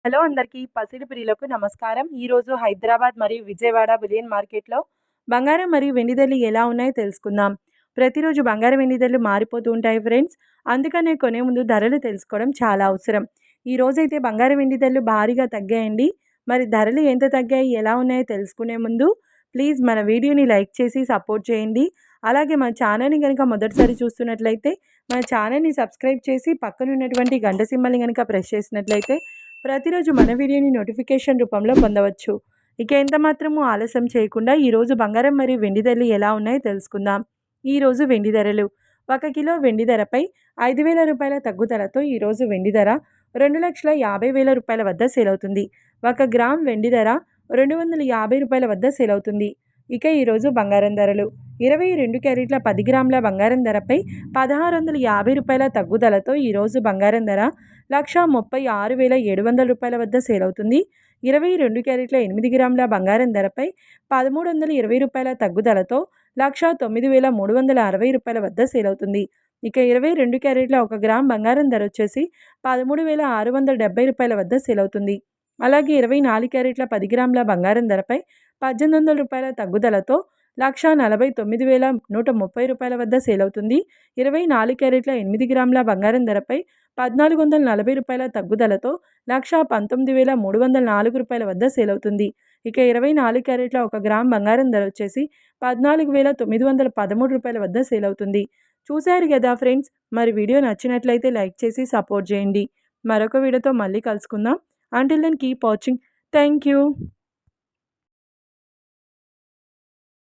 Hello అందరికీ పసిడి ప్రియులకు నమస్కారం. ఈరోజు హైదరాబాద్ మరియు విజయవాడ బులియన్ మార్కెట్‌లో బంగారం మరియు వెండి ధరలు ఎలా ఉన్నాయో తెలుసుకుందాం. ప్రతిరోజు బంగారం వెండి ధరలు మారిపోతూ ఉంటాయి ఫ్రెండ్స్. అందుకనే కొనే ముందు ధరలు తెలుసుకోవడం చాలా అవసరం. ఈ రోజైతే బంగారం వెండి ధరలు భారీగా తగ్గాయండి. మరి ధరలు ఎంత తగ్గాయి, ఎలా ఉన్నాయో తెలుసుకునే ముందు ప్లీజ్ మన వీడియోని లైక్ చేసి సపోర్ట్ చేయండి. అలాగే మన ఛానల్‌ని గనుక మొదటిసారి చూస్తున్నట్లయితే మన ఛానల్‌ని సబ్స్క్రైబ్ చేసి పక్కనున్నటువంటి గంట సింబల్‌ని గనుక ప్రెస్ చేసినట్లయితే ప్రతిరోజు మన వీడియోని నోటిఫికేషన్ రూపంలో పొందవచ్చు. ఇక ఎంత మాత్రము ఆలస్యం చేయకుండా ఈరోజు బంగారం మరియు వెండి ధరలు ఎలా ఉన్నాయో తెలుసుకుందాం. ఈరోజు వెండి ధరలు 1 కిలో వెండి ధరపై 5,000 రూపాయల తగ్గుదలతో ఈరోజు వెండి ధర 2,50,000 రూపాయల వద్ద సేల్ అవుతుంది. 1 గ్రామ్ వెండి ధర 250 రూపాయల వద్ద సేల్ అవుతుంది. ఇక ఈరోజు బంగారం ధరలు 22 క్యారెట్ల 10 గ్రాముల బంగారం ధరపై 1,650 రూపాయల తగ్గుదలతో ఈరోజు బంగారం ధర 1,36,700 రూపాయల వద్ద సేల్ అవుతుంది. 22 క్యారెట్ల 8 గ్రాముల బంగారం ధరపై 1,320 రూపాయల తగ్గుదలతో 1,09,360 రూపాయల వద్ద సేల్ అవుతుంది. ఇక 22 క్యారెట్ల 1 గ్రామ్ బంగారం ధర వచ్చేసి 13,670 రూపాయల వద్ద సేల్ అవుతుంది. అలాగే 24 క్యారెట్ల 10 గ్రాముల బంగారం ధరపై 1,800 రూపాయల తగ్గుదలతో 1,49,130 రూపాయల వద్ద సేల్ అవుతుంది. 24 క్యారెట్ల 8 గ్రాముల బంగారం ధరపై 1,440 రూపాయల తగ్గుదలతో 1,19,304 రూపాయల వద్ద సేల్ అవుతుంది. ఇక 24 క్యారెట్ల 1 గ్రామ్ బంగారం ధర వచ్చేసి 14,913 రూపాయల వద్ద సేల్ అవుతుంది. చూశారు కదా ఫ్రెండ్స్, మరి వీడియో నచ్చినట్లయితే లైక్ చేసి సపోర్ట్ చేయండి. మరొక వీడియోతో మళ్ళీ కలుసుకుందాం. Until then keep watching. Thank you.